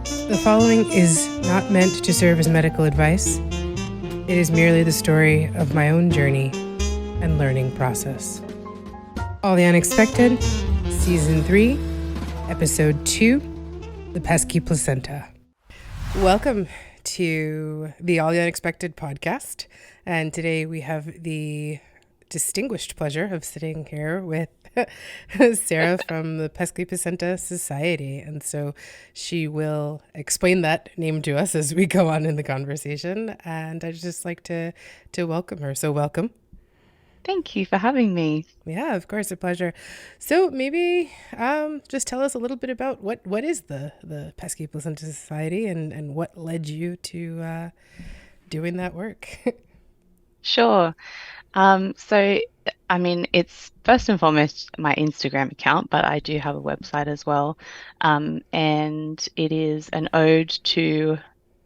The following is not meant to serve as medical advice. It is merely the story of my own journey and learning process. All the Unexpected, Season 3, Episode 2, The Pesky Placenta. Welcome to the All the Unexpected podcast. And today we have the distinguished pleasure of sitting here with Sarah from the Pesky Placenta Society. And so she will explain that name to us as we go on in the conversation. And I'd just like to welcome her. So welcome. Thank you for having me. Yeah, of course, a pleasure. So maybe just tell us a little bit about what is the Pesky Placenta Society and what led you to doing that work. Sure. So, I mean, it's first and foremost my Instagram account, but I do have a website as well. And it is an ode to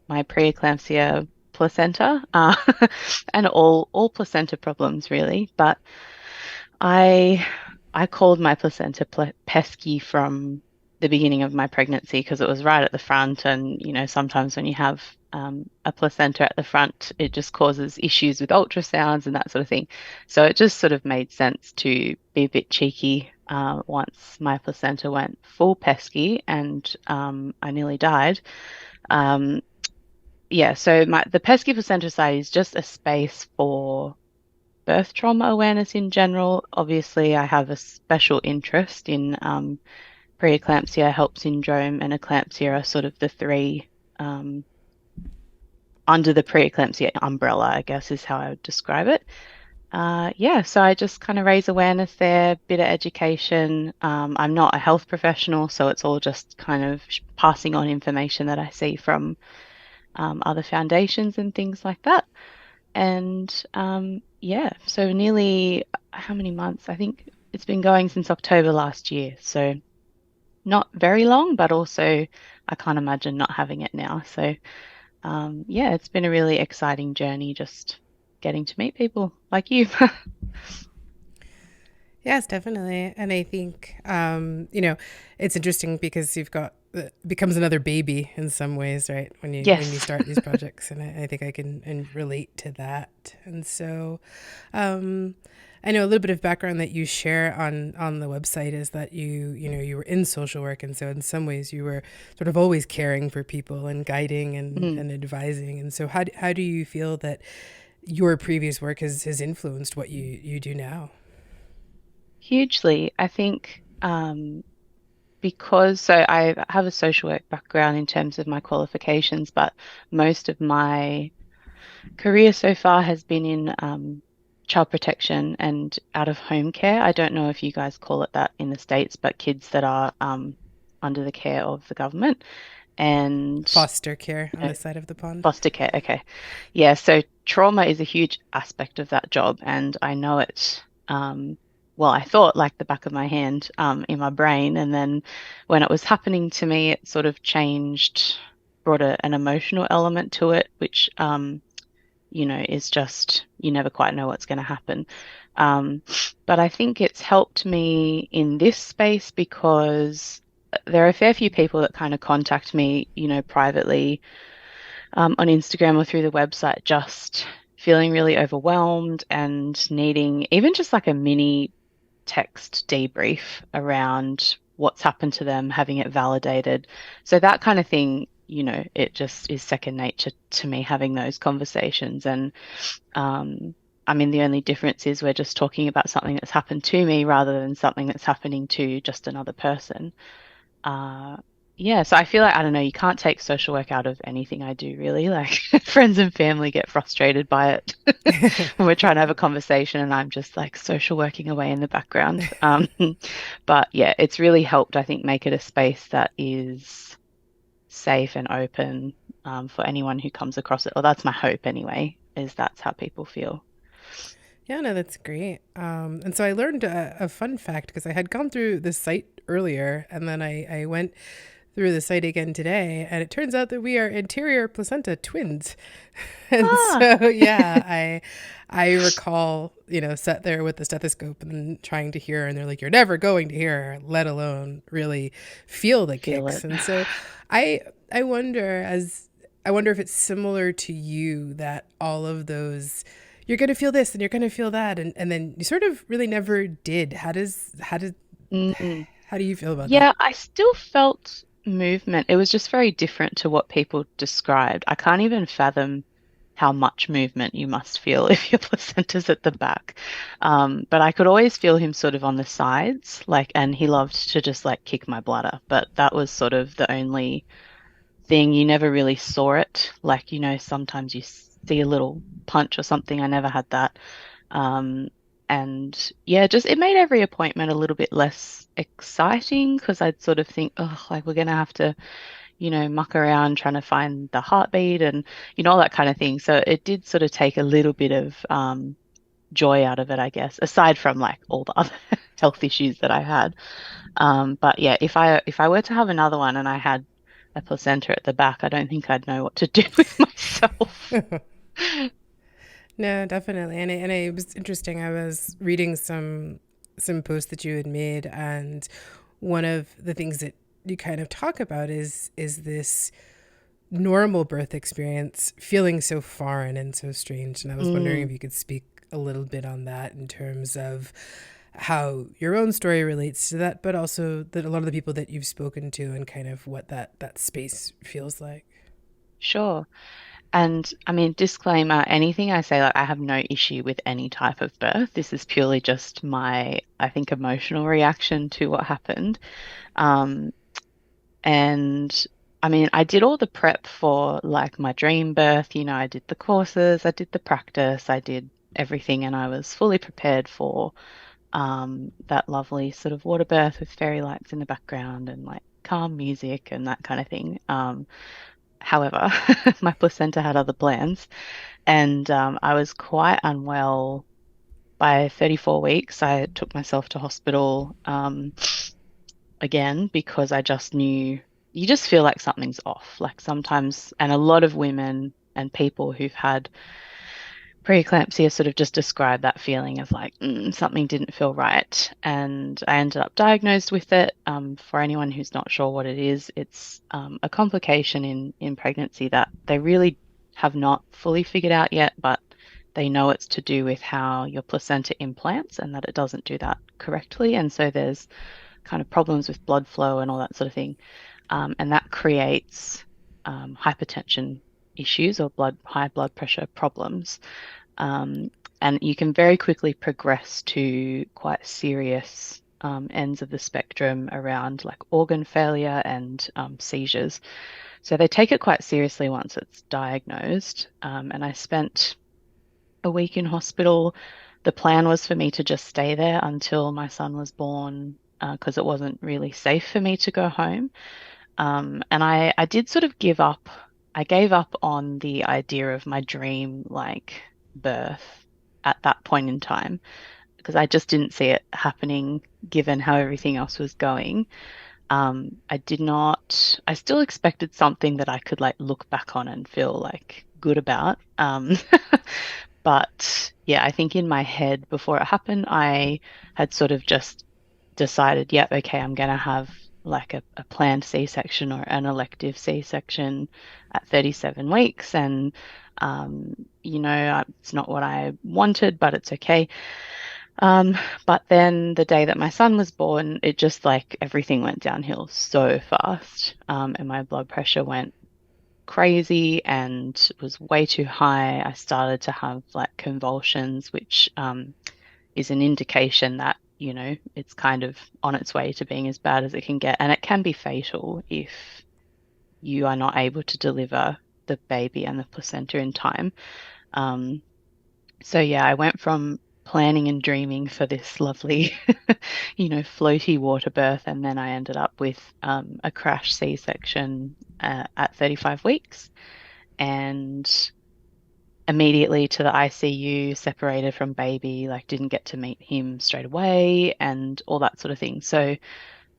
my preeclampsia placenta, and all placenta problems really. But I I called my placenta pesky from the beginning of my pregnancy because it was right at the front, and sometimes when you have a placenta at the front, it just causes issues with ultrasounds and that sort of thing. So it just sort of made sense to be a bit cheeky once my placenta went full pesky and I nearly died. Um, yeah, so the Pesky Placenta Society is just a space for birth trauma awareness in general. Obviously, I have a special interest in preeclampsia, HELLP syndrome, and eclampsia are sort of the three under the preeclampsia umbrella, I guess is how I would describe it. Yeah, so I just kind of raise awareness there, bit of education. I'm not a health professional, so it's all just kind of passing on information that I see from other foundations and things like that. And yeah, so nearly how many months? I think it's been going since October last year. So not very long, but also I can't imagine not having it now. So yeah, it's been a really exciting journey just getting to meet people like you. Yes, definitely. And I think, it's interesting because you've got becomes another baby in some ways, right? When you Yes. start these projects, and I think I can and relate to that. And so, um, I know a little bit of background that you share on the website is that you were in social work, and so in some ways you were sort of always caring for people and guiding Mm. and advising. And so, how do you feel that your previous work has influenced what you do now? Hugely. I think because so I have a social work background in terms of my qualifications, but most of my career so far has been in child protection and out of home care. I don't know if you guys call it that in the States, but kids that are under the care of the government and Foster care you on know, this side of the pond. foster care. Okay. Yeah, so trauma is a huge aspect of that job, and I know it. Well, I thought like the back of my hand in my brain, and then when it was happening to me, it sort of changed, brought an emotional element to it, which is just you never quite know what's going to happen. Um, but I think it's helped me in this space because there are a fair few people that kind of contact me, privately on Instagram or through the website, just feeling really overwhelmed and needing even just like a mini text debrief around what's happened to them, having it validated. So that kind of thing, it just is second nature to me having those conversations. And um, I mean, the only difference is we're just talking about something that's happened to me rather than something that's happening to just another person. Uh, yeah, so I feel like, I don't know, you can't take social work out of anything I do, really. Like, friends and family get frustrated by it when we're trying to have a conversation, and I'm just like social working away in the background. But yeah, it's really helped, I think, make it a space that is safe and open for anyone who comes across it. Or that's my hope anyway, is that's how people feel. Yeah, no, that's great. And so I learned a fun fact because I had gone through the site earlier, and then I went through the site again today, and it turns out that we are interior placenta twins. And Ah, so, yeah, I recall, sat there with the stethoscope and trying to hear, and they're like, "You're never going to hear, let alone really feel the feel kicks." it. And so, I I wonder as I wonder if it's similar to you that all of those you're going to feel this and you're going to feel that and then you sort of really never did. Mm. How do you feel about that? Yeah, I still felt movement. It was just very different to what people described. I can't even fathom how much movement you must feel if your placenta's at the back. But I could always feel him sort of on the sides, like, and he loved to just like kick my bladder. But that was sort of the only thing. You never really saw it. Like, sometimes you see a little punch or something. I never had that. Um, and yeah, just it made every appointment a little bit less exciting because I'd sort of think, oh, like we're gonna have to, muck around trying to find the heartbeat and all that kind of thing. So it did sort of take a little bit of joy out of it, I guess, aside from like all the other health issues that I had. But yeah, if I were to have another one and I had a placenta at the back, I don't think I'd know what to do with myself. No, definitely. And it was interesting. I was reading some posts that you had made, and one of the things that you kind of talk about is this normal birth experience feeling so foreign and so strange. And I was wondering if Mm, you could speak a little bit on that in terms of how your own story relates to that, but also that a lot of the people that you've spoken to and kind of what that space feels like. sure. And I mean, disclaimer, anything I say, like, I have no issue with any type of birth. This is purely just my, I think, emotional reaction to what happened. Um, and I mean, I did all the prep for like my dream birth. I did the courses, I did the practice, I did everything, and I was fully prepared for that lovely sort of water birth with fairy lights in the background and like calm music and that kind of thing. However, my placenta had other plans. And I was quite unwell by 34 weeks. I took myself to hospital again because I just knew you just feel like something's off. Like sometimes, and a lot of women and people who've had preeclampsia sort of just describe that feeling of like something didn't feel right. And I ended up diagnosed with it. For anyone who's not sure what it is, it's a complication in pregnancy that they really have not fully figured out yet, but they know it's to do with how your placenta implants and that it doesn't do that correctly. And so there's kind of problems with blood flow and all that sort of thing. And that creates hypertension issues or high blood pressure problems. Um, and you can very quickly progress to quite serious ends of the spectrum around like organ failure and seizures. So they take it quite seriously once it's diagnosed. And I spent a week in hospital. The plan was for me to just stay there until my son was born because it wasn't really safe for me to go home. And I did sort of give up. I gave up on the idea of my dream like birth at that point in time because I just didn't see it happening given how everything else was going. I did not, I still expected something that I could like look back on and feel like good about. But yeah, I think in my head before it happened, I had sort of just decided, yep, okay, I'm going to have like a planned C-section or an elective C-section at 37 weeks. And, it's not what I wanted, but it's okay. Um, but then the day that my son was born, it just like everything went downhill so fast. And my blood pressure went crazy and was way too high. I started to have like convulsions, which is an indication that, it's kind of on its way to being as bad as it can get. And it can be fatal if you are not able to deliver the baby and the placenta in time. Um, so yeah, I went from planning and dreaming for this lovely, floaty water birth, and then I ended up with a crash C-section at 35 weeks and immediately to the ICU, separated from baby, like didn't get to meet him straight away and all that sort of thing. So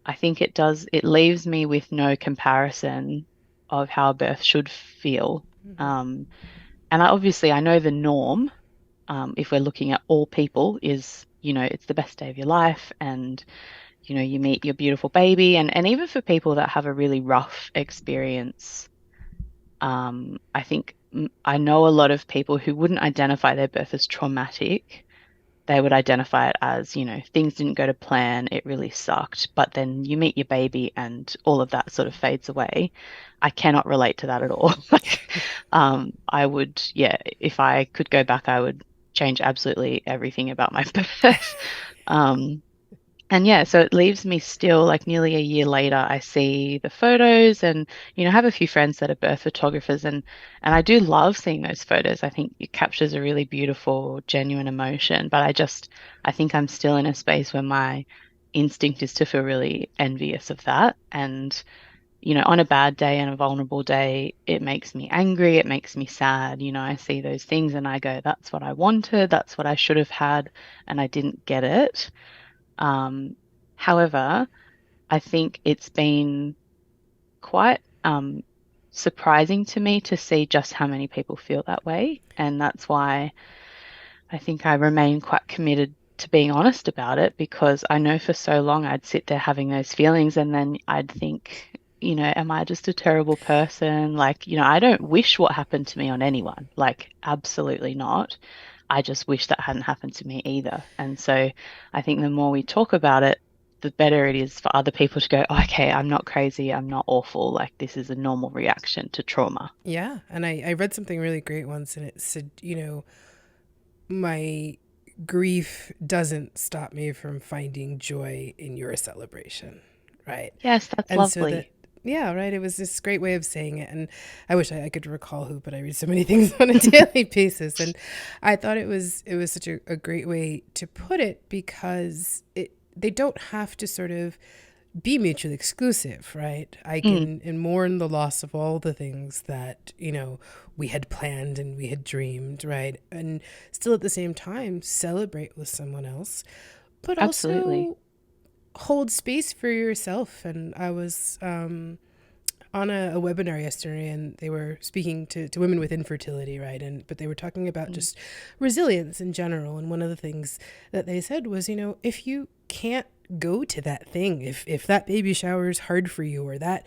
I think it leaves me with no comparison of how birth should feel. Um, and obviously I know the norm, if we're looking at all people, is, it's the best day of your life and you meet your beautiful baby, and even for people that have a really rough experience, I think I know a lot of people who wouldn't identify their birth as traumatic. They would identify it as, things didn't go to plan, it really sucked, but then you meet your baby and all of that sort of fades away. I cannot relate to that at all. Like, I would, yeah, if I could go back, I would change absolutely everything about my birth. Um, and yeah, so it leaves me still like nearly a year later, I see the photos and, I have a few friends that are birth photographers and I do love seeing those photos. I think it captures a really beautiful, genuine emotion, but I think I'm still in a space where my instinct is to feel really envious of that. And, on a bad day and a vulnerable day, it makes me angry, it makes me sad. I see those things and I go, that's what I wanted, that's what I should have had, and I didn't get it. Um, However, I think it's been quite surprising to me to see just how many people feel that way. And that's why I think I remain quite committed to being honest about it because I know for so long I'd sit there having those feelings and then I'd think, am I just a terrible person? Like, I don't wish what happened to me on anyone. Like, absolutely not. I just wish that hadn't happened to me either. And so I think the more we talk about it, the better it is for other people to go, "Oh, okay, I'm not crazy, I'm not awful. Like, this is a normal reaction to trauma." Yeah. And I read something really great once, and it said, my grief doesn't stop me from finding joy in your celebration. Right. Yes, that's And so that, lovely. yeah, right. It was this great way of saying it. And I wish I could recall who, but I read so many things on a daily basis. And I thought it was such a great way to put it because they don't have to sort of be mutually exclusive, right? I Mm, can and mourn the loss of all the things that, we had planned and we had dreamed, right? And still at the same time celebrate with someone else, but absolutely. also hold space for yourself. And I was on a webinar yesterday, and they were speaking to women with infertility, right? But they were talking about Mm, just resilience in general. And one of the things that they said was, if you can't go to that thing, if that baby shower is hard for you, or that,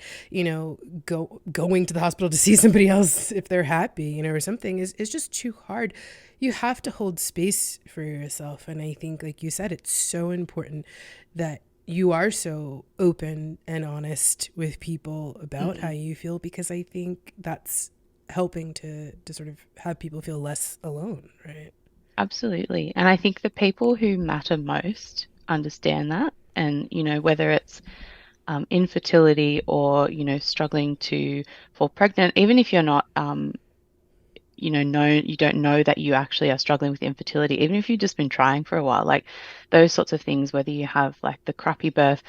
going to the hospital to see somebody else if they're happy, or something is just too hard, you have to hold space for yourself. And I think, like you said, it's so important that you are so open and honest with people about how mm, you feel, because I think that's helping to sort of have people feel less alone, right? absolutely. And I think the people who matter most understand that. And, whether it's infertility or, struggling to fall pregnant, even if you're not you don't know that you actually are struggling with infertility, even if you've just been trying for a while, like those sorts of things, whether you have like the crappy birth,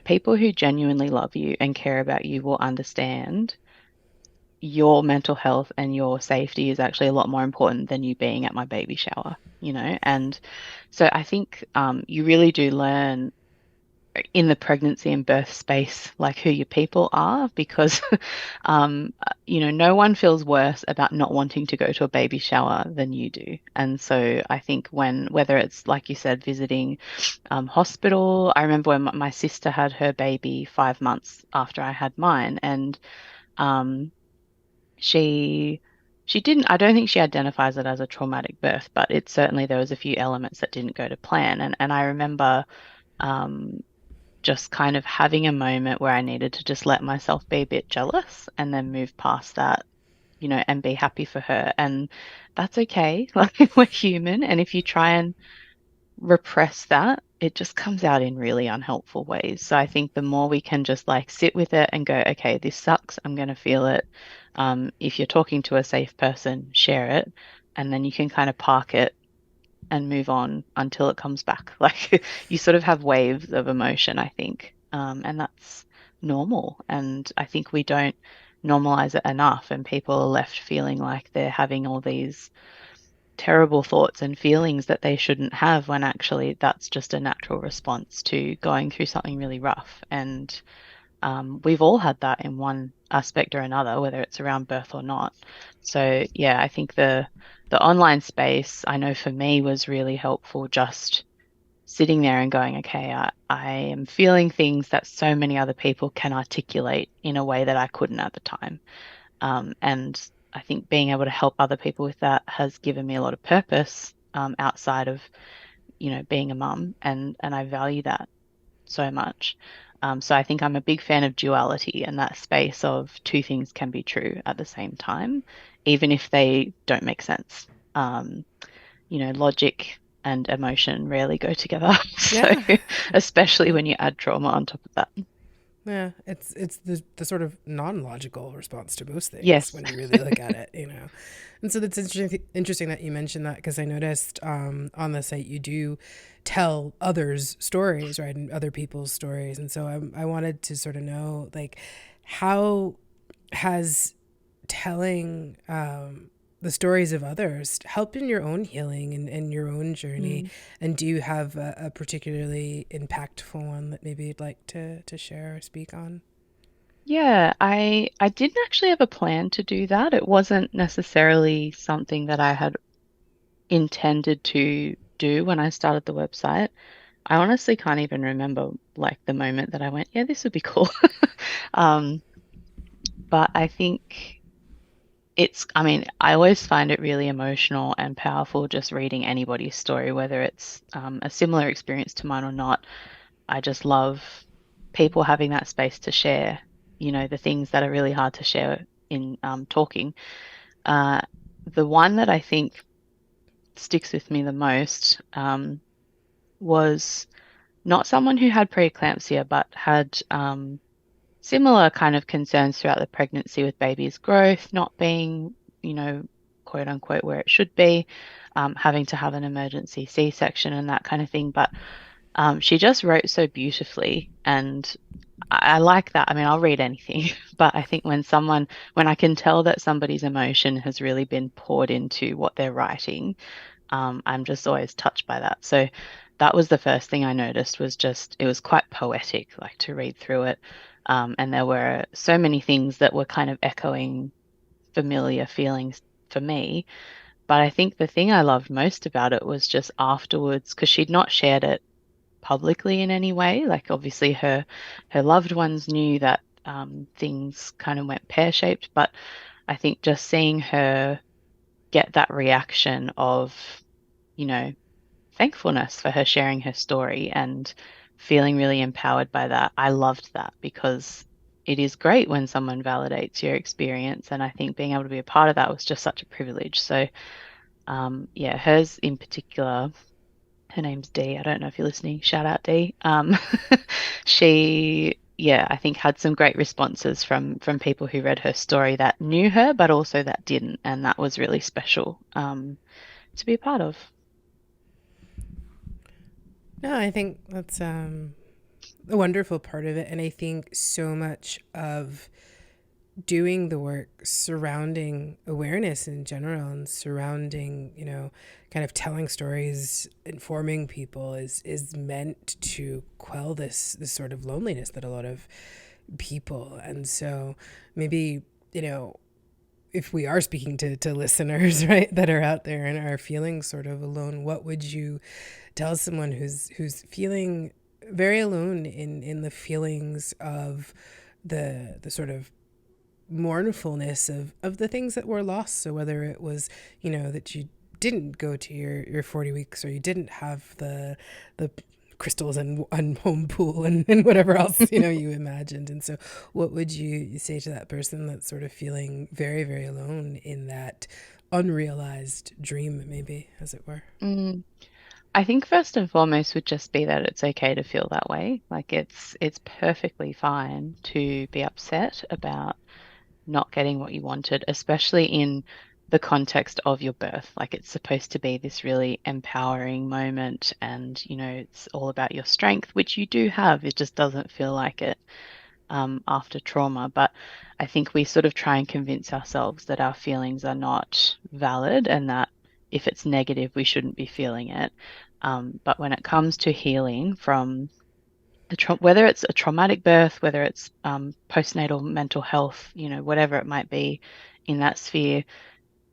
people who genuinely love you and care about you will understand your mental health and your safety is actually a lot more important than you being at my baby shower, And so I think you really do learn in the pregnancy and birth space, like who your people are, because, no one feels worse about not wanting to go to a baby shower than you do. And so I think whether it's like you said, visiting hospital, I remember when my sister had her baby 5 months after I had mine, and um, she. She didn't, I don't think she identifies it as a traumatic birth, but it certainly there was a few elements that didn't go to plan. And I remember um, just kind of having a moment where I needed to just let myself be a bit jealous and then move past that, and be happy for her. And that's okay. Like we're human. And if you try and repress that, it just comes out in really unhelpful ways. So I think the more we can just like sit with it and go, okay, this sucks. I'm going to feel it. If you're talking to a safe person, share it. And then you can kind of park it and move on until it comes back. Like you sort of have waves of emotion, I think. And that's normal. And I think we don't normalize it enough, and people are left feeling like they're having all these terrible thoughts and feelings that they shouldn't have when actually that's just a natural response to going through something really rough. And we've all had that in one aspect or another, whether it's around birth or not. So yeah, I think the online space, I know for me was really helpful just sitting there and going, okay, I am feeling things that so many other people can articulate in a way that I couldn't at the time. And I think being able to help other people with that has given me a lot of purpose, outside of, being a mum, and I value that so much. So I think I'm a big fan of duality and that space of two things can be true at the same time, even if they don't make sense. Um, logic and emotion rarely go together. So, Yeah. especially when you add trauma on top of that. Yeah, it's the sort of non-logical response to most things Yes. when you really look at it, you know. And so that's interesting that you mentioned that, because I noticed on the site you do tell others' stories, right, and other people's stories, and so I wanted to sort of know, like, how has telling the stories of others helped in your own healing and your own journey? Mm. And do you have a particularly impactful one that maybe you'd like to share or speak on? Yeah, I didn't actually have a plan to do that. It wasn't necessarily something that I had intended to do when I started the website. I honestly can't even remember like the moment that I went, yeah, this would be cool. Um, but I think I mean, I always find it really emotional and powerful just reading anybody's story, whether it's a similar experience to mine or not. I just love people having that space to share, the things that are really hard to share in talking. Uh, the one that I think sticks with me the most, was not someone who had preeclampsia, but had similar kind of concerns throughout the pregnancy with baby's growth not being, you know, quote unquote, where it should be, having to have an emergency C-section and that kind of thing. But she just wrote so beautifully, and I like that. I mean, I'll read anything, but I think when I can tell that somebody's emotion has really been poured into what they're writing, I'm just always touched by that. So that was the first thing I noticed, was just it was quite poetic, like to read through it. And there were so many things that were kind of echoing familiar feelings for me. But I think the thing I loved most about it was just afterwards, because she'd not shared it publicly in any way. Like obviously her loved ones knew that things kind of went pear-shaped, but I think just seeing her get that reaction of, you know, thankfulness for her sharing her story and feeling really empowered by that. I loved that because it is great when someone validates your experience. And I think being able to be a part of that was just such a privilege. So, yeah, hers in particular, her name's Dee. I don't know if you're listening. Shout out Dee. Yeah, I think had some great responses from people who read her story that knew her, but also that didn't, and that was really special, to be a part of. No, I think that's a wonderful part of it, and I think so much of doing the work surrounding awareness in general and surrounding, kind of telling stories, informing people is meant to quell this sort of loneliness that a lot of people. And so maybe, if we are speaking to listeners, right, that are out there and are feeling sort of alone, what would you tell someone who's feeling very alone in the feelings of the sort of mournfulness of the things that were lost? So whether it was, that you didn't go to your 40 weeks, or you didn't have the crystals and home pool and whatever else, you imagined. And so what would you say to that person that's sort of feeling very, very alone in that unrealized dream, maybe, as it were? Mm. I think first and foremost would just be that it's okay to feel that way. Like it's perfectly fine to be upset about not getting what you wanted, especially in the context of your birth. Like it's supposed to be this really empowering moment, and it's all about your strength, which you do have. It just doesn't feel like it, after trauma. But I think we sort of try and convince ourselves that our feelings are not valid, and that if it's negative, we shouldn't be feeling it. But when it comes to healing from whether it's a traumatic birth, whether it's postnatal mental health, whatever it might be in that sphere,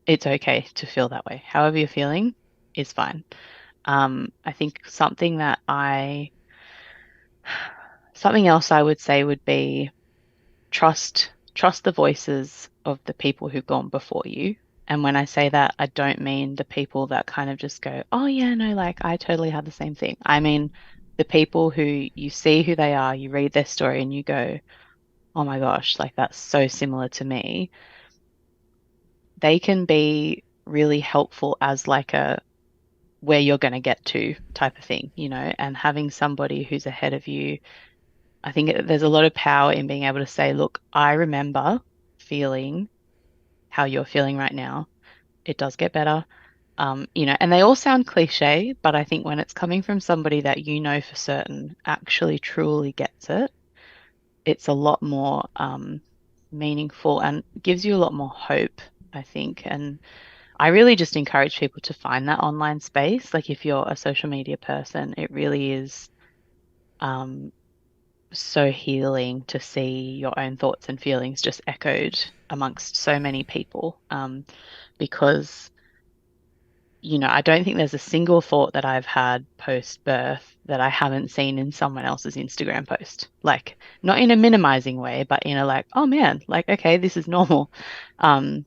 it's okay to feel that way. However you're feeling is fine. I think something else I would say would be trust the voices of the people who've gone before you. And when I say that, I don't mean the people that kind of just go, oh yeah, no, like I totally had the same thing. I mean the people who you see who they are, you read their story and you go, oh my gosh, like that's so similar to me. They can be really helpful as like a where you're going to get to type of thing, and having somebody who's ahead of you. I think there's a lot of power in being able to say, look, I remember feeling how you're feeling right now. It does get better. And they all sound cliche, but I think when it's coming from somebody that you know for certain actually truly gets it, it's a lot more meaningful and gives you a lot more hope, I think. And I really just encourage people to find that online space. Like if you're a social media person, it really is um, so healing to see your own thoughts and feelings just echoed amongst so many people. Because I don't think there's a single thought that I've had post birth that I haven't seen in someone else's Instagram post. Like, not in a minimizing way, but in a like, oh man, like, okay, this is normal. Um,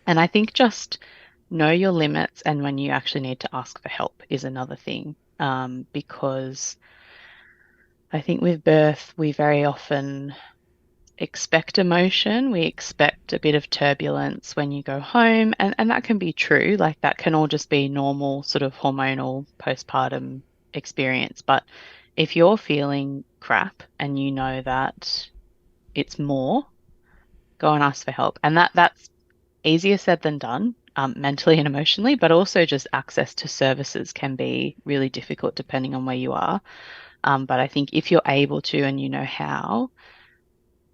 and I think just know your limits and when you actually need to ask for help is another thing. Because I think with birth, we very often expect emotion. We expect a bit of turbulence when you go home, and that can be true. Like that can all just be normal sort of hormonal postpartum experience. But if you're feeling crap and you know that it's more, go and ask for help. And that's easier said than done, mentally and emotionally, but also just access to services can be really difficult depending on where you are. But I think if you're able to and you know how,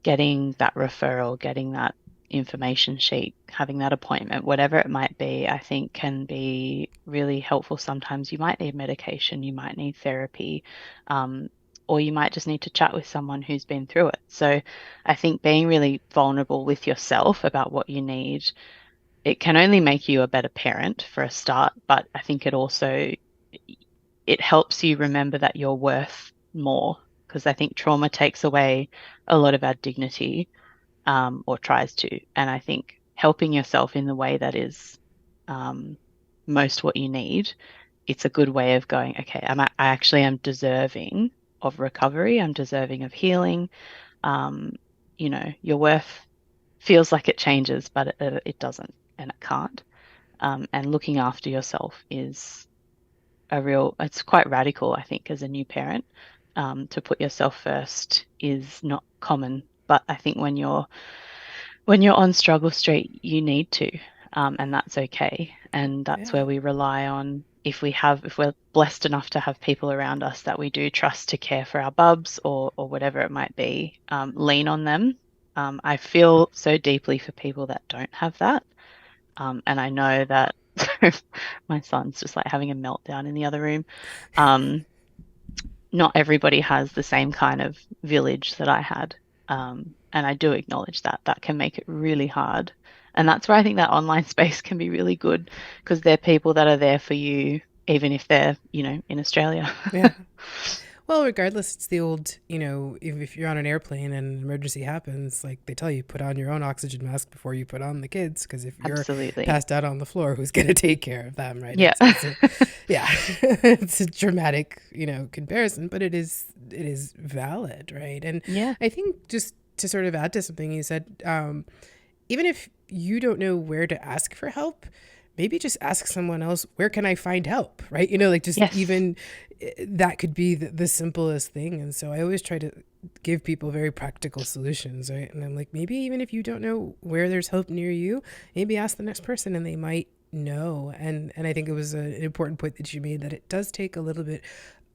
getting that referral, getting that information sheet, having that appointment, whatever it might be, I think can be really helpful. Sometimes you might need medication, you might need therapy, um, or you might just need to chat with someone who's been through it. So I think being really vulnerable with yourself about what you need, it can only make you a better parent for a start, but I think it helps you remember that you're worth more because I think trauma takes away a lot of our dignity, or tries to. And I think helping yourself in the way that is um, most what you need, it's a good way of going, okay, I actually am deserving of recovery. I'm deserving of healing. Um, your worth feels like it changes, but it doesn't and it can't. And looking after yourself is it's quite radical, I think, as a new parent. To put yourself first is not common, but I think when you're on struggle street, you need to, and that's okay. And that's Yeah. where we rely on if we're blessed enough to have people around us that we do trust to care for our bubs or whatever it might be, lean on them. I feel so deeply for people that don't have that. And I know that my son's just like having a meltdown in the other room. Um, Not everybody has the same kind of village that I had. And I do acknowledge that. That can make it really hard. And that's where I think that online space can be really good because they're people that are there for you, even if they're, in Australia. Yeah. Well, regardless, it's the old, if you're on an airplane and an emergency happens, like they tell you, put on your own oxygen mask before you put on the kids, because if you're Absolutely. passed out on the floor, who's going to take care of them, right? Yeah. Yeah, it's a dramatic, comparison, but it is valid, right? And Yeah. I think just to sort of add to something you said, even if you don't know where to ask for help, maybe just ask someone else, where can I find help? Right. Like just Yes. even that could be the simplest thing. And so I always try to give people very practical solutions. Right. And I'm like, maybe even if you don't know where there's help near you, maybe ask the next person and they might know. And I think it was an important point that you made that it does take a little bit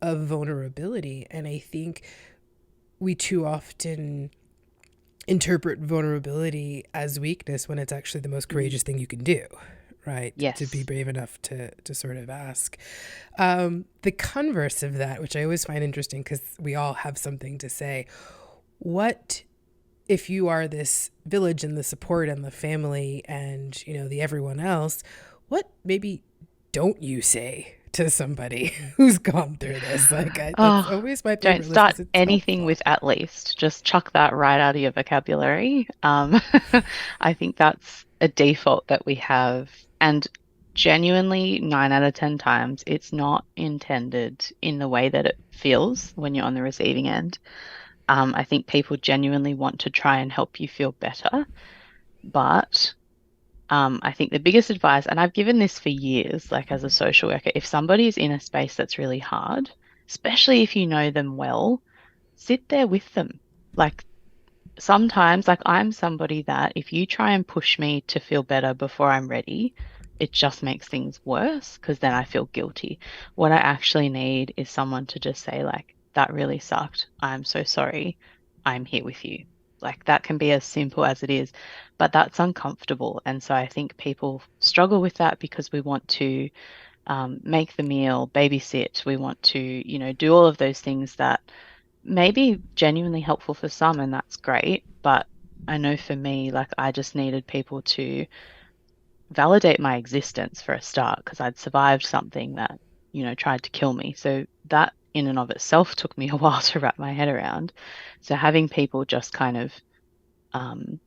of vulnerability. And I think we too often interpret vulnerability as weakness when it's actually the most Mm. courageous thing you can do, right? To be Yes. brave enough to sort of ask. The converse of that, which I always find interesting because we all have something to say. What if you are this village and the support and the family and, the everyone else, what maybe don't you say to somebody who's gone through this. That's Oh, always my don't favorite list start because it's anything helpful. with at least. Just chuck that right out of your vocabulary. I think that's a default that we have. And genuinely, 9 out of 10 times, it's not intended in the way that it feels when you're on the receiving end. I think people genuinely want to try and help you feel better. But I think the biggest advice, and I've given this for years, like as a social worker, if somebody is in a space that's really hard, especially if you know them well, sit there with them. Like sometimes, like I'm somebody that if you try and push me to feel better before I'm ready, it just makes things worse because then I feel guilty. What I actually need is someone to just say, like, that really sucked. I'm so sorry. I'm here with you. Like that can be as simple as it is, but that's uncomfortable. And so I think people struggle with that because we want to make the meal, babysit. We want to, do all of those things that may be genuinely helpful for some, and that's great. But I know for me, like I just needed people to validate my existence for a start because I'd survived something that, tried to kill me. So that in and of itself took me a while to wrap my head around. So having people just kind of um,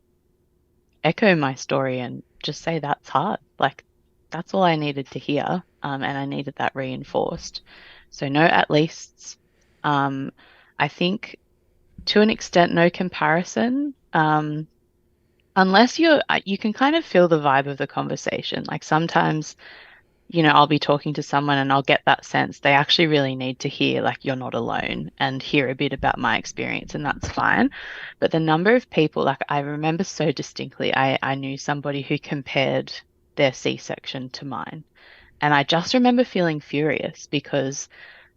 echo my story and just say that's hard. Like that's all I needed to hear. And I needed that reinforced. So no at leasts. Um, I think to an extent, no comparison. Unless you can kind of feel the vibe of the conversation. Like sometimes, I'll be talking to someone and I'll get that sense they actually really need to hear, like, you're not alone and hear a bit about my experience, and that's fine. But the number of people, like, I remember so distinctly, I knew somebody who compared their C-section to mine. And I just remember feeling furious because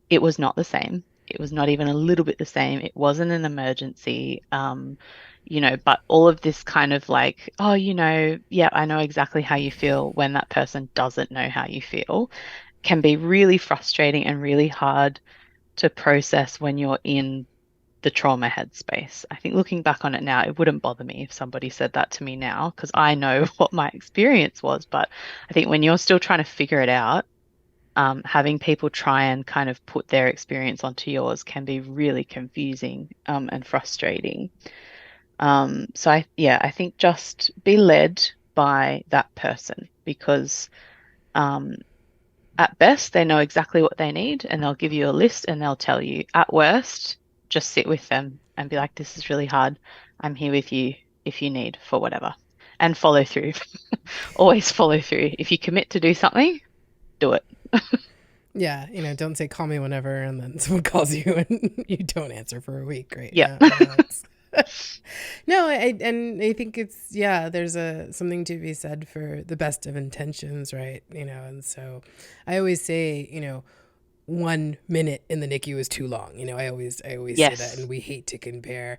it was not the same. It was not even a little bit the same. It wasn't an emergency. But all of this kind of like, oh, yeah, I know exactly how you feel when that person doesn't know how you feel can be really frustrating and really hard to process when you're in the trauma headspace. I think looking back on it now, it wouldn't bother me if somebody said that to me now because I know what my experience was. But I think when you're still trying to figure it out, having people try and kind of put their experience onto yours can be really confusing, and frustrating. I think just be led by that person because um, at best they know exactly what they need and they'll give you a list and they'll tell you. At worst, just sit with them and be like, this is really hard. I'm here with you if you need for whatever. And follow through. Always follow through. If you commit to do something, do it. Yeah, don't say call me whenever, and then someone calls you and you don't answer for a week, right? Yeah. Yeah, no, it's no, and I think it's yeah. There's something to be said for the best of intentions, right? And so I always say, 1 minute in the NICU is too long. I always say that, and Yes. we hate to compare.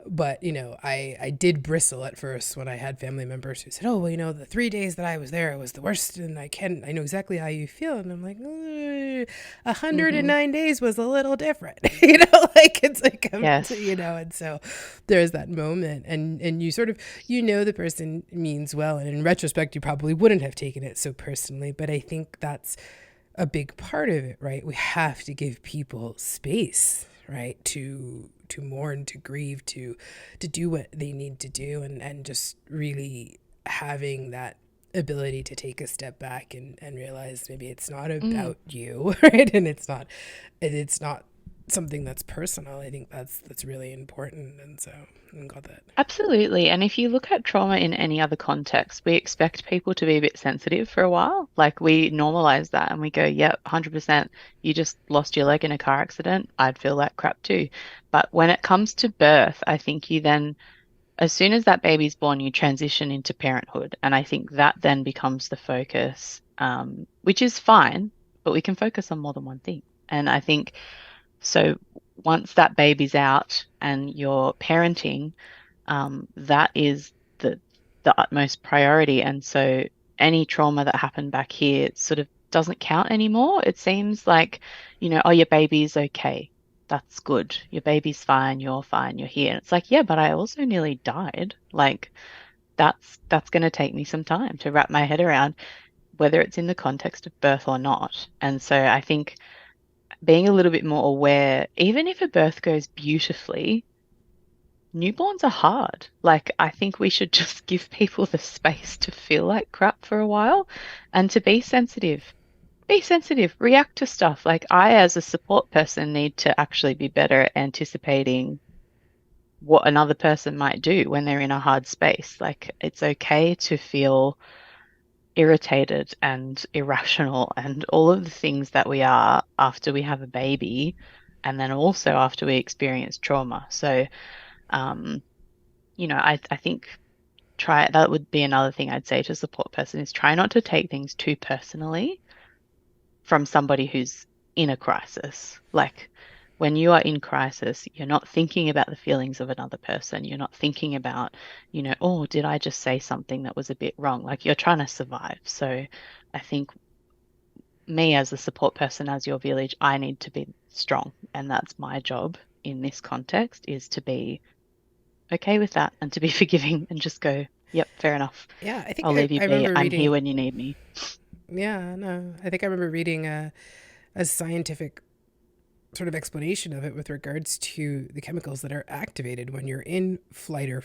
But I did bristle at first when I had family members who said, "Oh, well, the 3 days that I was there was the worst, and I know exactly how you feel." And I'm like, 109 days was a little different, like it's like Yes. and so there's that moment, and you sort of the person means well, and in retrospect, you probably wouldn't have taken it so personally, but I think that's a big part of it, right? We have to give people space, right, to mourn, to grieve, to do what they need to do, and just really having that ability to take a step back and realize maybe it's not Mm. about you, right? And it's not something that's personal. I think that's really important, and so I'm glad that. Absolutely. And if you look at trauma in any other context, we expect people to be a bit sensitive for a while. Like we normalize that and we go, yep, 100%. You just lost your leg in a car accident. I'd feel like crap too. But when it comes to birth, I think you then, as soon as that baby's born, you transition into parenthood. And I think that then becomes the focus, which is fine, but we can focus on more than one thing. And I think so once that baby's out and you're parenting, that is the utmost priority. And so any trauma that happened back here sort of doesn't count anymore. It seems like, oh, your baby's okay. That's good. Your baby's fine, you're here. And it's like, yeah, but I also nearly died. Like that's going to take me some time to wrap my head around. whether it's in the context of birth or not. And so I think being a little bit more aware, even if a birth goes beautifully, newborns are hard. Like, I think we should just give people the space to feel like crap for a while and to be sensitive. Be sensitive, react to stuff. Like, I, as a support person, need to actually be better at anticipating what another person might do when they're in a hard space. Like, it's okay to feel irritated and irrational and all of the things that we are after we have a baby, and then also after we experience trauma. So, um, I think that would be another thing I'd say to a support person is try not to take things too personally from somebody who's in a crisis. Like, when you are in crisis, you're not thinking about the feelings of another person. You're not thinking about, oh, did I just say something that was a bit wrong? Like, you're trying to survive. So I think me as a support person, as your village, I need to be strong. And that's my job in this context, is to be okay with that and to be forgiving and just go, yep, fair enough. Yeah, I think I'll leave you I be. remember I'm here reading. when you need me. Yeah, no, I think I remember reading a scientific sort of explanation of it with regards to the chemicals that are activated when you're in fight or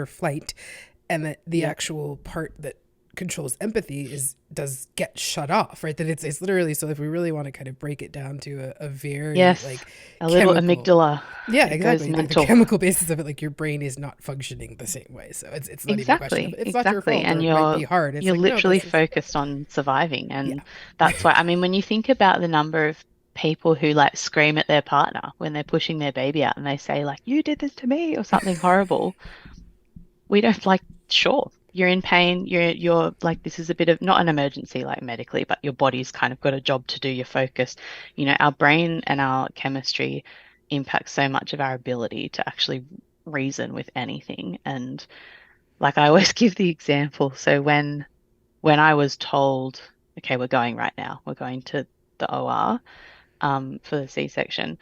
flight, and that the Yep. actual part that controls empathy does get shut off, right? That it's literally, so if we really want to kind of break it down to a very Yes. like A little chemical, amygdala. yeah, It goes exactly, like the mental. chemical basis of it, like your brain is not functioning the same way. So it's not even a question of Exactly, it's not your exactly. fault or And it might be hard. It's you're like, no, literally this is, focused on surviving. yeah. And that's why, I mean, when you think about the number of people who like scream at their partner when they're pushing their baby out and they say like, you did this to me or something horrible, we don't like, sure, you're in pain, you're like, this is a bit of not an emergency like medically, but your body's kind of got a job to do, you're focused. Our brain and our chemistry impact so much of our ability to actually reason with anything. And like, I always give the example. So when I was told, okay, we're going right now, we're going to the OR for the C-section,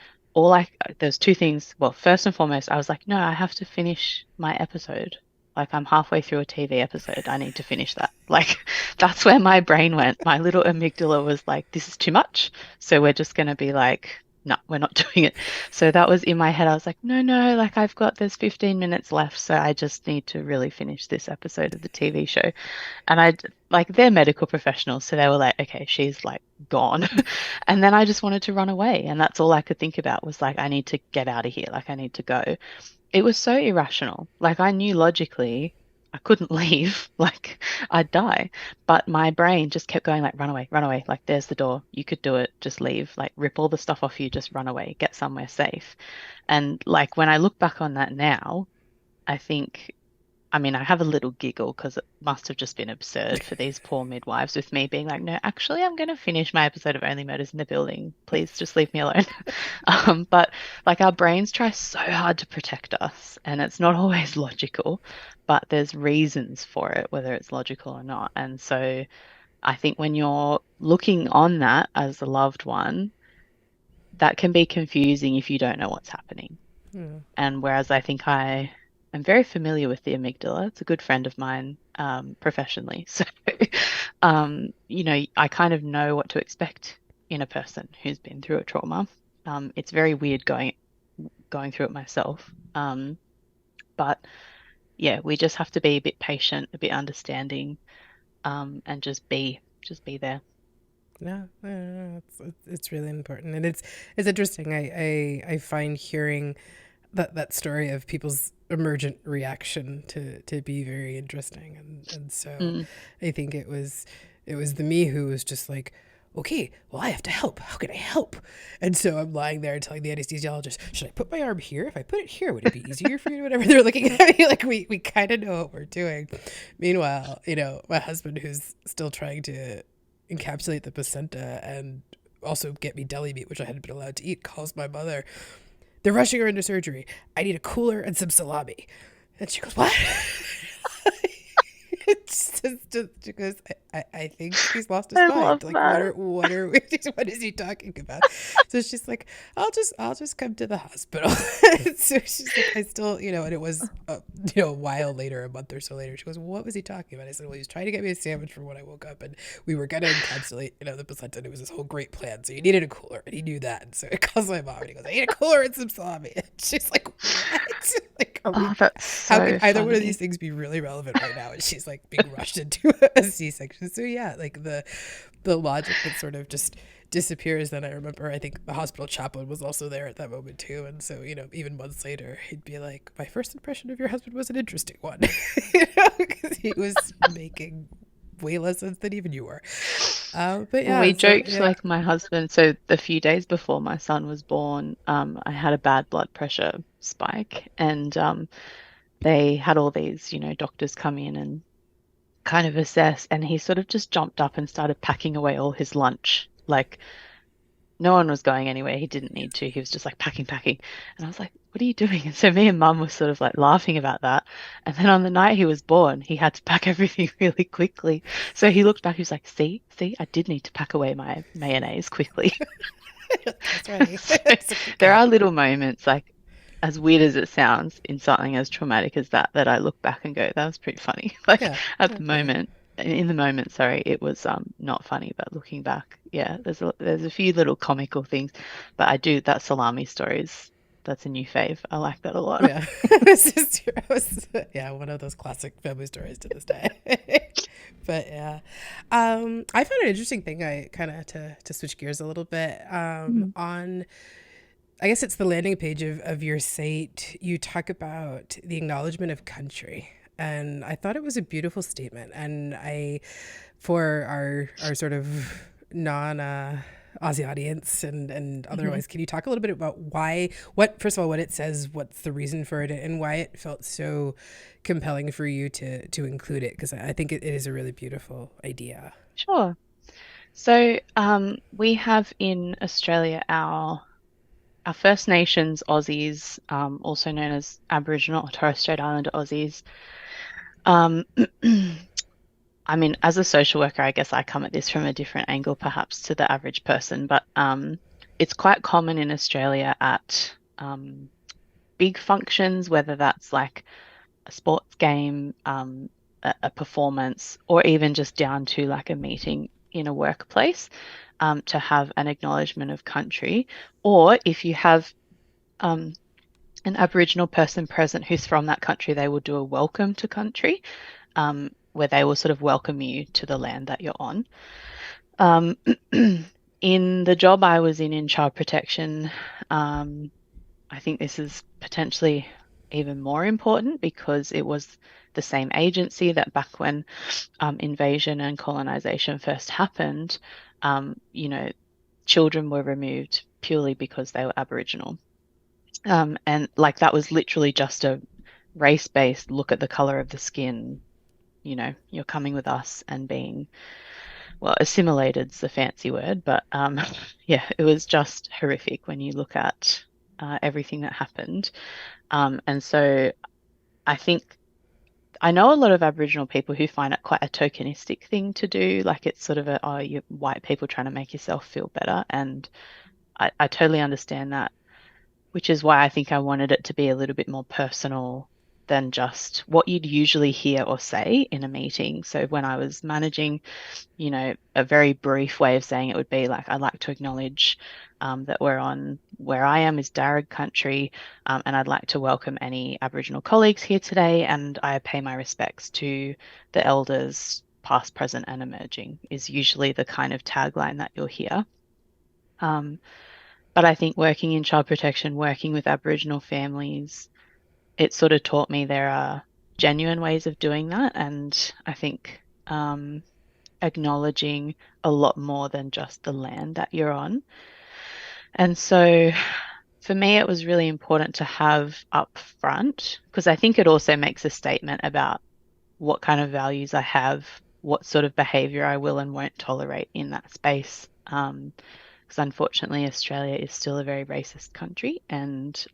there's two things. Well, first and foremost, I was like, no, I have to finish my episode. Like, I'm halfway through a TV episode. I need to finish that. Like, that's where my brain went. My little amygdala was like, this is too much. So we're just going to be like, no, we're not doing it. So that was in my head. I was like, no, no, like there's 15 minutes left. So I just need to really finish this episode of the TV show. And like, they're medical professionals. So they were like, okay, she's like gone. And then I just wanted to run away. And that's all I could think about was like, I need to get out of here. Like, I need to go. It was so irrational. Like, I knew logically I couldn't leave. Like, I'd die. But my brain just kept going like, run away, run away. Like, there's the door. You could do it. Just leave. Like, rip all the stuff off you. Just run away. Get somewhere safe. And like, when I look back on that now, I think, I mean, I have a little giggle because it must have just been absurd for these poor midwives with me being like, no, actually, I'm going to finish my episode of Only Murders in the Building. Please just leave me alone. But like, our brains try so hard to protect us, and it's not always logical, but there's reasons for it, whether it's logical or not. And so I think when you're looking on that as a loved one, that can be confusing if you don't know what's happening. Hmm. And whereas I think I am very familiar with the amygdala, it's a good friend of mine professionally. So, I kind of know what to expect in a person who's been through a trauma. It's very weird going through it myself. But yeah, we just have to be a bit patient, a bit understanding, and just be there. No, no, no, no, it's really important, and it's interesting. I find hearing that story of people's emergent reaction to be very interesting, and so Mm, I think it was the me who was just like, okay, well, I have to help. How can I help? And so I'm lying there telling the anesthesiologist, should I put my arm here? If I put it here, would it be easier for you? Whatever. They're looking at me like we kind of know what we're doing. Meanwhile, my husband, who's still trying to encapsulate the placenta and also get me deli meat, which I hadn't been allowed to eat, calls my mother. They're rushing her into surgery. I need a cooler and some salami. And she goes, what? It's she goes, I think he's lost his I mind. love Like, that. what are we, what is he talking about? So she's like, I'll just come to the hospital. So she's like, I still, and it was, a while later, a month or so later, she goes, what was he talking about? I said, well, he was trying to get me a sandwich for when I woke up, and we were going to encapsulate, the placenta, and it was this whole great plan. So you needed a cooler, and he knew that. And so he calls my mom, and he goes, I need a cooler and some salami. And she's like, what? Like, are we, Oh, that's how could so either one of these funny. things be really relevant right now? And she's like being rushed into a C-section. So yeah, like the logic that sort of just disappears. Then I remember, I think the hospital chaplain was also there at that moment too. And so, even months later, he'd be like, my first impression of your husband was an interesting one, because he was making way less sense than even you were. But yeah, We so joked yeah, like my husband, so the few days before my son was born, I had a bad blood pressure spike and they had all these, doctors come in and kind of assess and he sort of just jumped up and started packing away all his lunch. Like no one was going anywhere. He didn't need to. He was just like packing, packing. And I was like, what are you doing? And so me and mum were sort of like laughing about that. And then on the night he was born, he had to pack everything really quickly. So he looked back, he was like, see, I did need to pack away my mayonnaise quickly. that's right. So It's like, there okay. are little moments, like as weird as it sounds, in something as traumatic as that, that I look back and go, that was pretty funny. Like Yeah, at the okay. moment, in the moment, sorry, it was not funny, but looking back, yeah, there's a few little comical things, but I do that salami stories. That's a new fave. I like that a lot. Yeah. This is yeah, one of those classic family stories to this day. But yeah. I found an interesting thing, I kind of, to switch gears a little bit, Mm. on, I guess it's the landing page of your site. You talk about the acknowledgement of country. And I thought it was a beautiful statement. And for our sort of non Aussie audience and Mhm. otherwise, can you talk a little bit about first of all, what it says, what's the reason for it, and why it felt so compelling for you to include it? Because I think it is a really beautiful idea. Sure. So, we have in Australia our First Nations Aussies, also known as Aboriginal or Torres Strait Islander Aussies. Um, I mean, as a social worker, I guess I come at this from a different angle, perhaps to the average person, but it's quite common in Australia at big functions, whether that's like a sports game, a performance, or even just down to like a meeting in a workplace, to have an acknowledgement of country. Or if you have um, an Aboriginal person present who's from that country, they will do a welcome to country, where they will sort of welcome you to the land that you're on. Um, in the job I was in child protection, um, I think this is potentially even more important because it was the same agency that back when invasion and colonization first happened, you know, children were removed purely because they were Aboriginal. And like that was literally just a race-based look at the color of the skin. You're coming with us and being, well, assimilated's the fancy word, but yeah, it was just horrific when you look at everything that happened. And so I think I know a lot of Aboriginal people who find it quite a tokenistic thing to do. Like it's sort of oh, you white people trying to make yourself feel better. And I totally understand that, which is why I think I wanted it to be a little bit more personal than just what you'd usually hear or say in a meeting. So when I was managing, a very brief way of saying it would be like, I'd like to acknowledge that we're on where I am is Darug country, and I'd like to welcome any Aboriginal colleagues here today, and I pay my respects to the elders, past, present, and emerging, is usually the kind of tagline that you'll hear. Um, but I think working in child protection, working with Aboriginal families, it sort of taught me there are genuine ways of doing that, and I think acknowledging a lot more than just the land that you're on. And so for me, it was really important to have up front because I think it also makes a statement about what kind of values I have, what sort of behavior I will and won't tolerate in that space. Because unfortunately, Australia is still a very racist country, and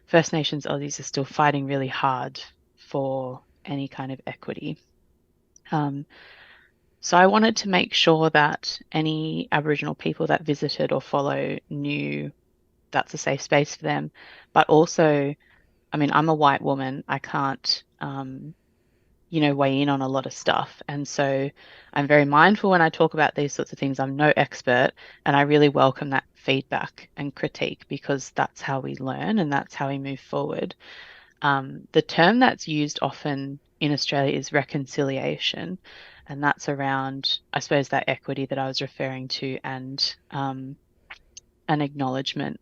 First Nations Aussies are still fighting really hard for any kind of equity. Um, so I wanted to make sure that any Aboriginal people that visited or follow knew that's a safe space for them. But also, I mean, I'm a white woman. I can't, weigh in on a lot of stuff. And so I'm very mindful when I talk about these sorts of things. I'm no expert, and I really welcome that feedback and critique because that's how we learn and that's how we move forward. The term that's used often in Australia is reconciliation, and that's around, I suppose, that equity that I was referring to and an acknowledgement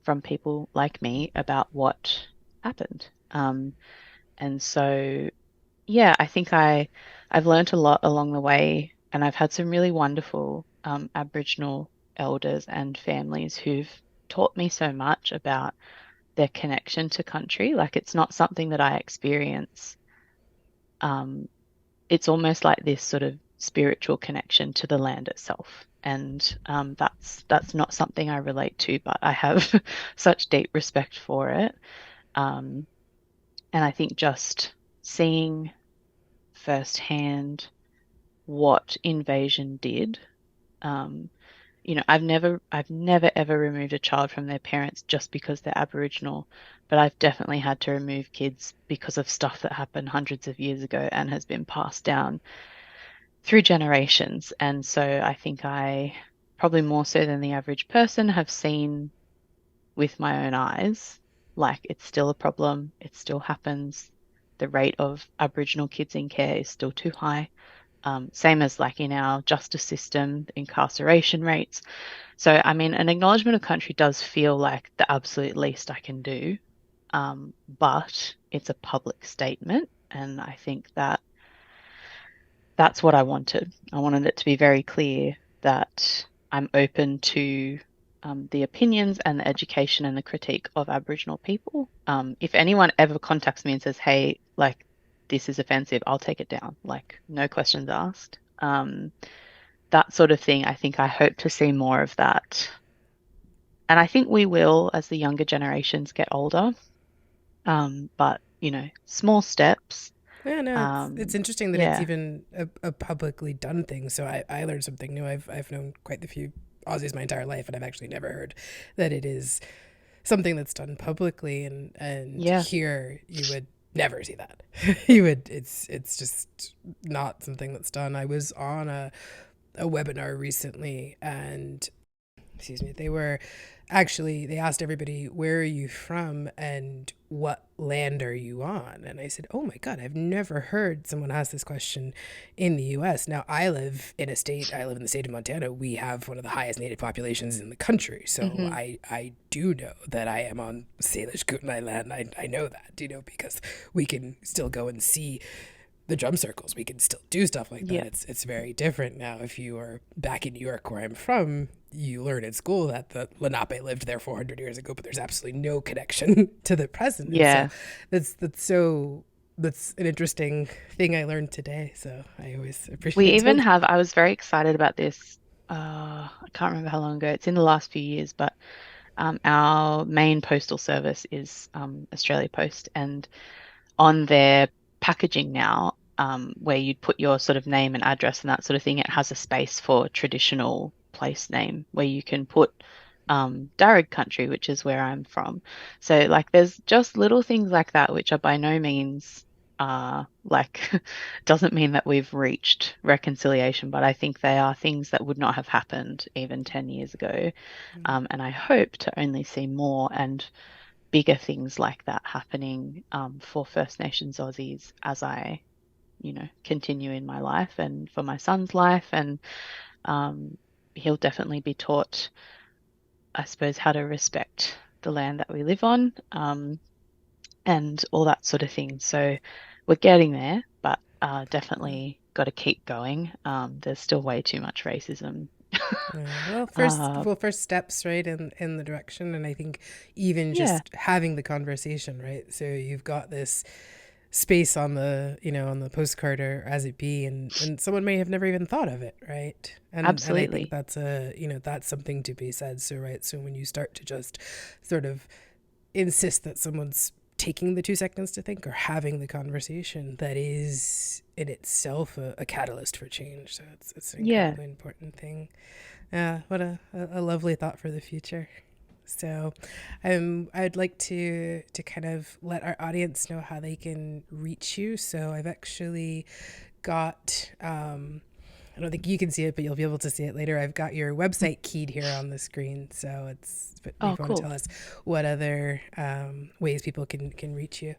from people like me about what happened. And so yeah, I think I've learned a lot along the way, and I've had some really wonderful Aboriginal elders and families who've taught me so much about their connection to country. Like it's not something that I experience. Um, it's almost like this sort of spiritual connection to the land itself. And that's not something I relate to, but I have such deep respect for it. Um, and I think just seeing firsthand what invasion did. Um, I've never ever removed a child from their parents just because they're Aboriginal, but I've definitely had to remove kids because of stuff that happened hundreds of years ago and has been passed down through generations. And so I think I probably more so than the average person have seen with my own eyes, like it's still a problem, it still happens. The rate of Aboriginal kids in care is still too high. Same as like in our justice system, incarceration rates. So, I mean, an acknowledgement of country does feel like the absolute least I can do, but it's a public statement. And I think that that's what I wanted. I wanted it to be very clear that I'm open to the opinions and the education and the critique of Aboriginal people. If anyone ever contacts me and says, hey, like, this is offensive, I'll take it down, like, no questions asked. That sort of thing, I think I hope to see more of that. And I think we will as the younger generations get older. But, small steps. Yeah, no, it's interesting that it's Yeah. even a publicly done thing. So I learned something new. I've known quite a few Aussies my entire life, and I've actually never heard that it is something that's done publicly. And Yeah. here you would never see that. You would it's just not something that's done. I was on a webinar recently, and excuse me, they asked everybody, where are you from and what land are you on? And I said, oh my God, I've never heard someone ask this question in the US. Now, I live in the state of Montana. We have one of the highest native populations in the country. So Hmm. I do know that I am on Salish Kootenai land. I know that, because we can still go and see the drum circles. We can still do stuff like that. Yeah. It's very different now. If you are back in New York, where I'm from, you learn in school that the Lenape lived there 400 years ago, but there's absolutely no connection to the present. And so Yeah. that's an interesting thing I learned today. So I always We appreciate even talking. have, I was very excited about this. I can't remember how long ago. It's in the last few years, but our main postal service is Australia Post, and on their packaging now, where you'd put your sort of name and address and that sort of thing, it has a space for traditional place name where you can put Darug country, which is where I'm from. So like there's just little things like that which are by no means like doesn't mean that we've reached reconciliation, but I think they are things that would not have happened even 10 years ago. And I hope to only see more and bigger things like that happening for First Nations Aussies as I, continue in my life and for my son's life. And um, he'll definitely be taught, I suppose, how to respect the land that we live on and all that sort of thing. So we're getting there, but definitely got to keep going. There's still way too much racism. Yeah. Well, Uh, first steps, right, in the direction. And I think even yeah, just having the conversation, right? So you've got this space on the on the postcard or as it be, and someone may have never even thought of it, right? And I think absolutely. that's a that's something to be said. So right, so when you start to just sort of insist that someone's taking the 2 seconds to think or having the conversation that is in itself a catalyst for change. So it's an Yeah. incredibly important thing. What a lovely thought for the future. So I'd like to kind of let our audience know how they can reach you. So I've actually got I don't think you can see it, but you'll be able to see it later. I've got your website keyed here on the screen. So but if you want Cool. to tell us what other ways people can reach you.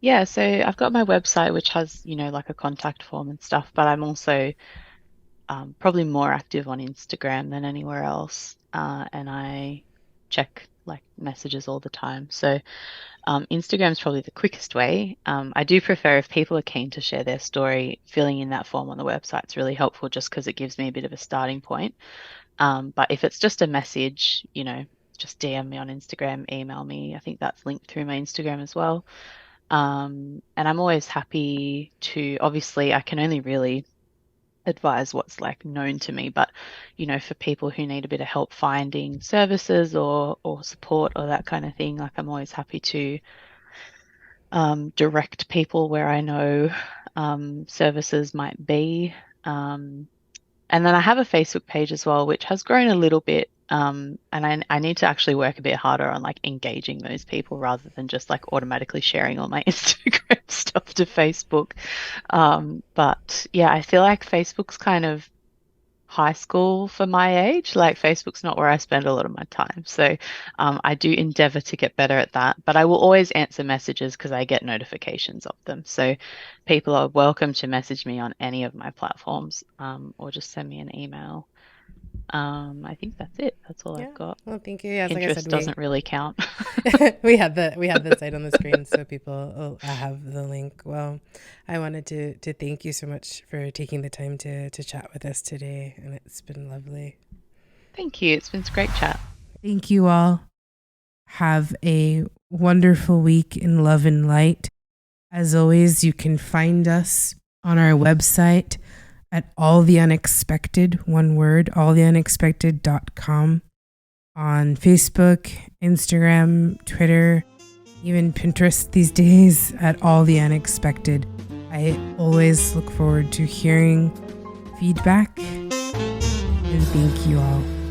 Yeah, so I've got my website, which has, like a contact form and stuff, but I'm also probably more active on Instagram than anywhere else. And I check like messages all the time. So Instagram is probably the quickest way. I do prefer if people are keen to share their story, filling in that form on the website is really helpful just because it gives me a bit of a starting point. But if it's just a message, just DM me on Instagram, email me. I think that's linked through my Instagram as well. And I'm always happy to, obviously, I can only really advise what's like known to me, but for people who need a bit of help finding services or support or that kind of thing, like I'm always happy to direct people where I know services might be. And then I have a Facebook page as well, which has grown a little bit. And I need to actually work a bit harder on like engaging those people rather than just like automatically sharing all my Instagram stuff to Facebook. But yeah, I feel like Facebook's kind of high school for my age. Like Facebook's not where I spend a lot of my time. So I do endeavor to get better at that. But I will always answer messages because I get notifications of them. So people are welcome to message me on any of my platforms or just send me an email. I think that's it. That's all Yeah. I've got. Well, thank you. Yes, like I Pinterest said, doesn't really count. we had the site on the screen, so people have the link. Well, I wanted to thank you so much for taking the time to chat with us today, and it's been lovely. Thank you. It's been a great chat. Thank you all. Have a wonderful week in love and light. As always, you can find us on our website at all the unexpected, one word, alltheunexpected.com. On Facebook, Instagram, Twitter, even Pinterest these days at All the Unexpected. I always look forward to hearing feedback, and thank you all.